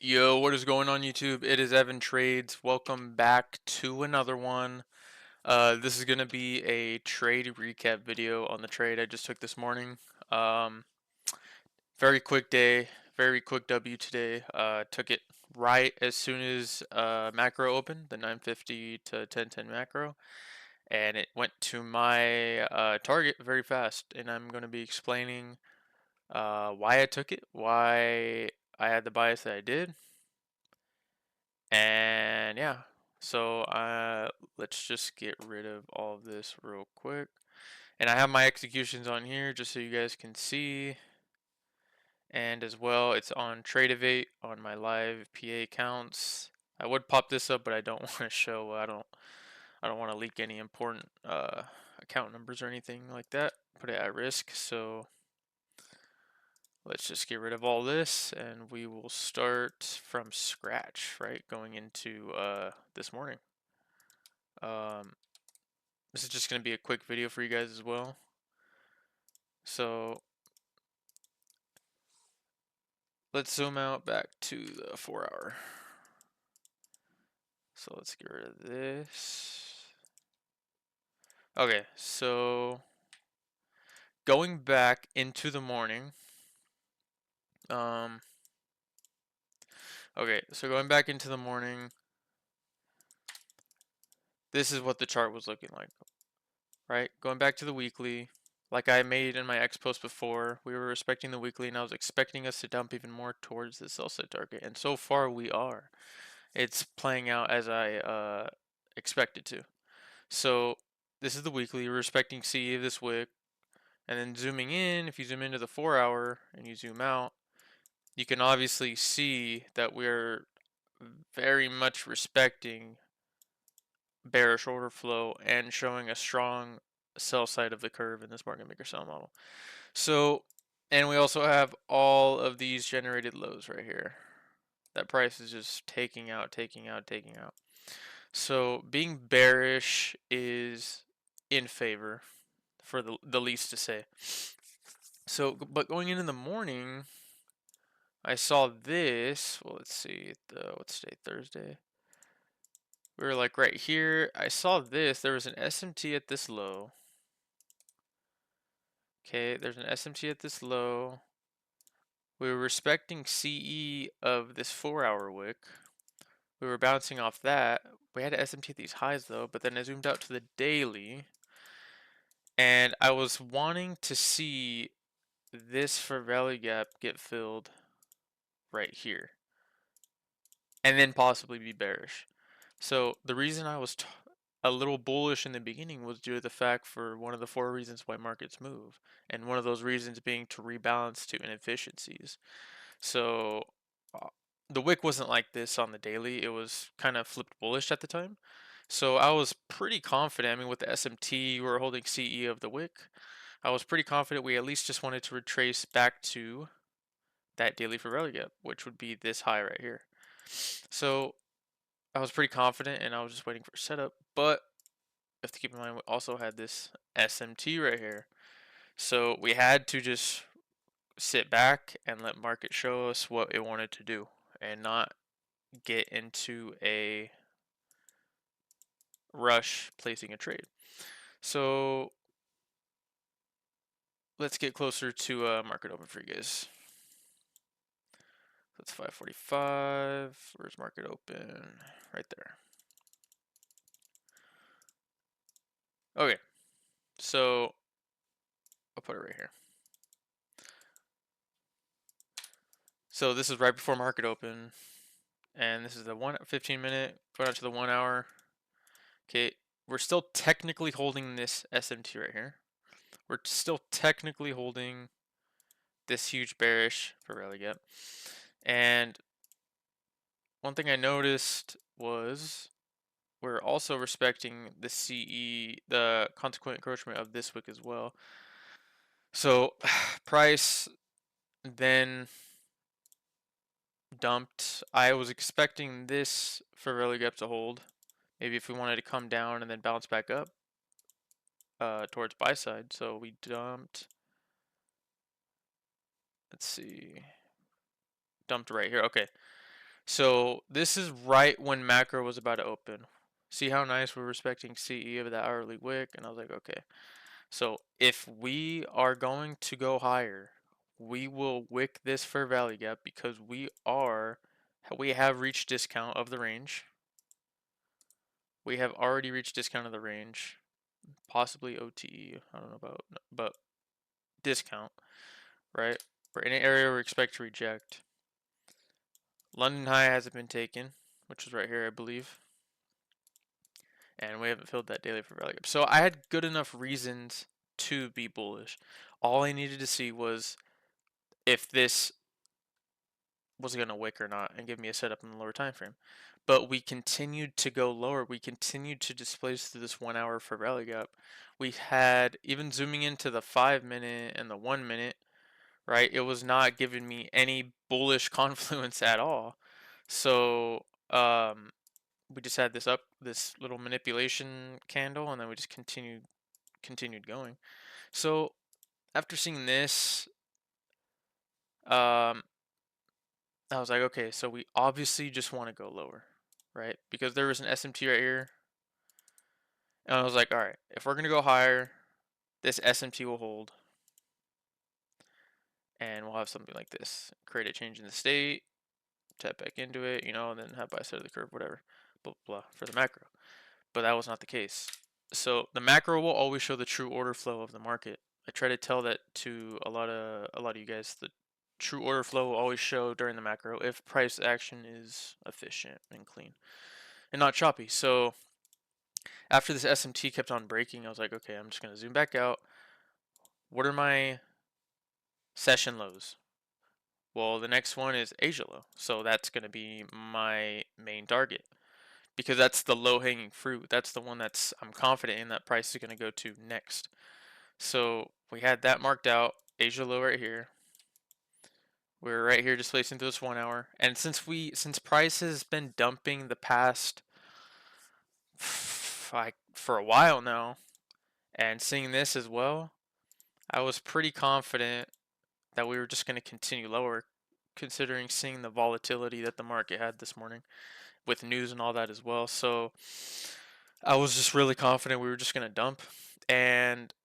Yo, what is going on YouTube? It is Evan Trades. Welcome back to another one. This is gonna be a trade recap video on the trade I just took this morning. Um, Very quick day, very quick W today. Took it right as soon as macro opened, the 950 to 1010 macro, and it went to my target very fast. And I'm gonna be explaining why I took it, why I had the bias that I did. And yeah, so let's just get rid of all of this real quick. And I have my executions on here just so you guys can see. And as well, it's on Tradeovate on my live PA accounts. I would pop this up, but I don't want to show. I don't want to leak any important account numbers or anything like that. Put it at risk. So let's just get rid of all this, and we will start from scratch. Right, going into this morning. Um, This is just going to be a quick video for you guys as well. So let's zoom out back to the 4 hour. So let's get rid of this. Okay, so going back into the morning. Um, okay, so going back into the morning, this is what the chart was looking like, right? Going back to the weekly, like I made in my X post before, we were respecting the weekly, and I was expecting us to dump even more towards the sell side target, and so far we are. It's playing out as I expected to. So this is the weekly. We're respecting CE of this wick, and then zooming in. If you zoom into the 4 hour and you zoom out, you can obviously see that we're very much respecting bearish order flow and showing a strong sell side of the curve in this market maker sell model. So, and we also have all of these generated lows right here. That price is just taking out, taking out, taking out. So being bearish is in favor for the least to say. So, but going in the morning, I saw this. Well, let's see. What's today? Thursday. We were like right here. I saw this. There was an SMT at this low. Okay, there's an SMT at this low. We were respecting CE of this 4 hour wick. We were bouncing off that. We had an SMT at these highs though, but then I zoomed out to the daily. And I was wanting to see this for value gap get filled right here. And then possibly be bearish. So the reason I was a little bullish in the beginning was due to the fact for one of the 4 reasons why markets move. And one of those reasons being to rebalance to inefficiencies. So uh, the wick wasn't like this on the daily. It was kind of flipped bullish at the time. So I was pretty confident. I mean, with the SMT, we were holding CE of the wick. I was pretty confident we at least just wanted to retrace back to that daily for value gap, which would be this high right here. So I was pretty confident, and I was just waiting for a setup. But you have to keep in mind we also had this SMT right here. So we had to just sit back and let market show us what it wanted to do and not get into a rush placing a trade. So let's get closer to market open for you guys. That's 5:45. Where's market open? Right there. Okay, so I'll put it right here. So this is right before market open, and this is the 15 minute, put out to the 1 hour. Okay, we're still technically holding this SMT right here. We're still technically holding this huge bearish for rally gap. And one thing I noticed was we're also respecting the CE, the consequent encroachment of this wick as well. So price then dumped. I was expecting this for rally gap to hold. Maybe if we wanted to come down and then bounce back up towards buy side. So we dumped. Let's see. Dumped right here. Okay. So this is right when macro was about to open. See how nice we're respecting CE of the hourly wick? And I was like, okay. So if we are going to go higher, we will wick this fair value gap because we have reached discount of the range. We have already reached discount of the range, possibly OTE. I don't know about, but discount, right? We're in an area we expect to reject. London high hasn't been taken, which is right here, I believe. And we haven't filled that daily fair value gap. So I had good enough reasons to be bullish. All I needed to see was if this was going to wick or not and give me a setup in the lower time frame. But we continued to go lower. We continued to displace through this 1 hour fair value gap. We had, even zooming into the 5 minute and the 1 minute, right? It was not giving me any bullish confluence at all. So we just had this little manipulation candle, and then we just continued going. So after seeing this, um, I was like, okay, so we obviously just want to go lower, right? Because there was an SMT right here, and I was like, all right, if we're gonna go higher, this SMT will hold, and we'll have something like this: create a change in the state, tap back into it, and then have buy side of the curve, whatever, blah blah blah for the macro. But that was not the case. So the macro will always show the true order flow of the market. I try to tell that to a lot of you guys. The true order flow will always show during the macro if price action is efficient and clean and not choppy. So after this SMT kept on breaking, I was like, okay, I'm just gonna zoom back out. What are my session lows? Well, the next one is Asia low, so that's gonna be my main target because that's the low hanging fruit. That's the one that's I'm confident in that price is gonna go to next. So we had that marked out, Asia low right here. We're right here displacing through this 1 hour. And since price has been dumping the past like for a while now, and seeing this as well, I was pretty confident that we were just going to continue lower, considering seeing the volatility that the market had this morning with news and all that as well. So I was just really confident we were just going to dump, and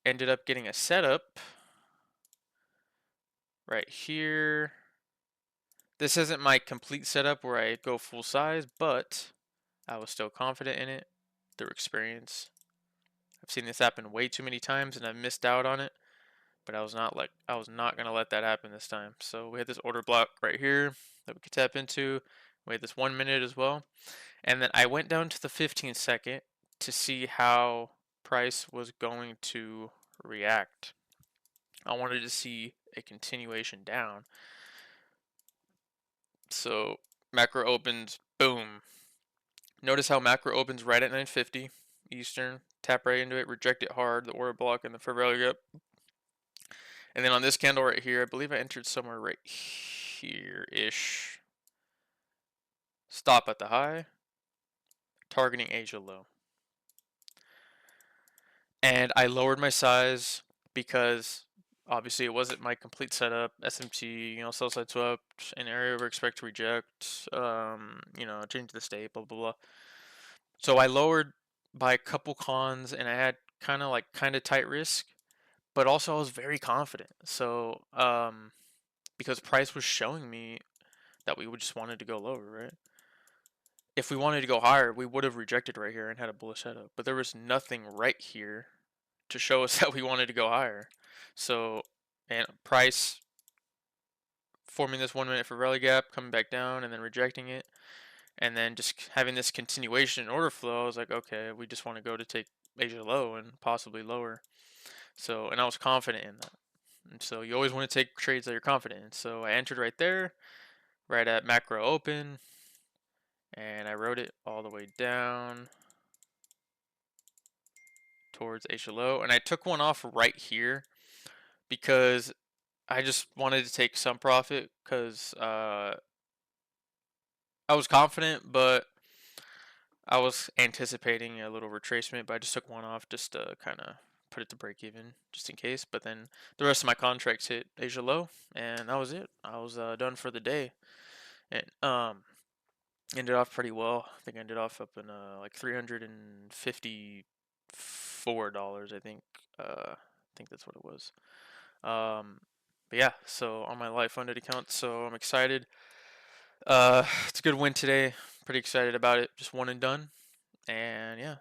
ended up getting a setup right here. This isn't my complete setup where I go full size, but I was still confident in it through experience. I've seen this happen way too many times and I've missed out on it, but I was not gonna let that happen this time. So we had this order block right here that we could tap into. We had this 1 minute as well. And then I went down to the 15-second to see how price was going to react. I wanted to see a continuation down. So macro opens, boom. Notice how macro opens right at 950 Eastern. Tap right into it, reject it hard, the order block and the fair value gap. And then on this candle right here, I believe I entered somewhere right here-ish. Stop at the high, targeting Asia low. And I lowered my size because obviously it wasn't my complete setup. SMT, sell side swap, an area we expect to reject, change the state, blah, blah, blah. So I lowered by a couple cons and I had kind of tight risk, but also I was very confident. So, because price was showing me that we would just wanted to go lower, right? If we wanted to go higher, we would have rejected right here and had a bullish setup, but there was nothing right here to show us that we wanted to go higher. So, and price forming this 1 minute for rally gap, coming back down and then rejecting it, and then just having this continuation in order flow. I was like, okay, we just want to go to take Asia low and possibly lower. So, and I was confident in that. And so you always want to take trades that you're confident in. So I entered right there, right at macro open, and I wrote it all the way down towards Asia low. And I took one off right here because I just wanted to take some profit because I was confident, but I was anticipating a little retracement, but I just took one off just to kind of put it to break even just in case. But then the rest of my contracts hit Asia low, and that was it. I was done for the day. and ended off pretty well. I think I ended off up in like $354. I think that's what it was. But yeah, so on my live funded account, so I'm excited. It's a good win today. Pretty excited about it. Just one and done. And yeah,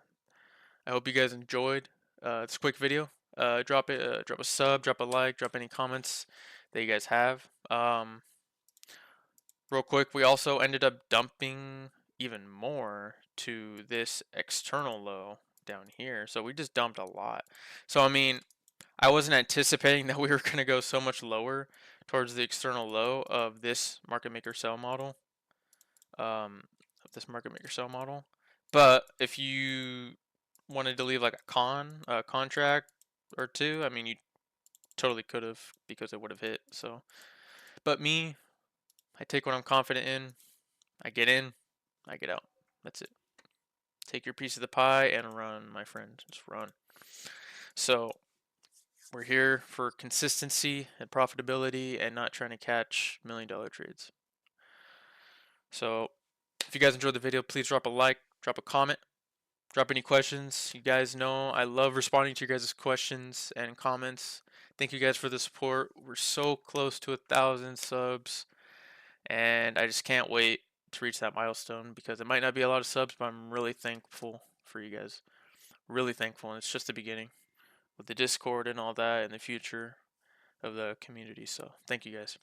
I hope you guys enjoyed. It's a quick video. Drop it. Drop a sub. Drop a like. Drop any comments that you guys have. Real quick, we also ended up dumping even more to this external low down here. So we just dumped a lot. So I mean, I wasn't anticipating that we were going to go so much lower towards the external low of this market maker sell model. But if you wanted to leave like a contract or two, I mean, you totally could have because it would have hit. So, but me, I take what I'm confident in. I get in, I get out. That's it. Take your piece of the pie and run, my friend. Just run. So we're here for consistency and profitability and not trying to catch $1 million trades. So if you guys enjoyed the video, please drop a like, drop a comment, drop any questions. You guys know I love responding to your guys' questions and comments. Thank you guys for the support. We're so close to 1,000 subs, and I just can't wait to reach that milestone because it might not be a lot of subs, but I'm really thankful for you guys. Really thankful, and it's just the beginning with the Discord and all that and the future of the community. So thank you guys.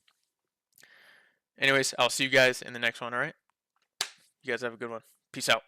Anyways, I'll see you guys in the next one, alright? You guys have a good one. Peace out.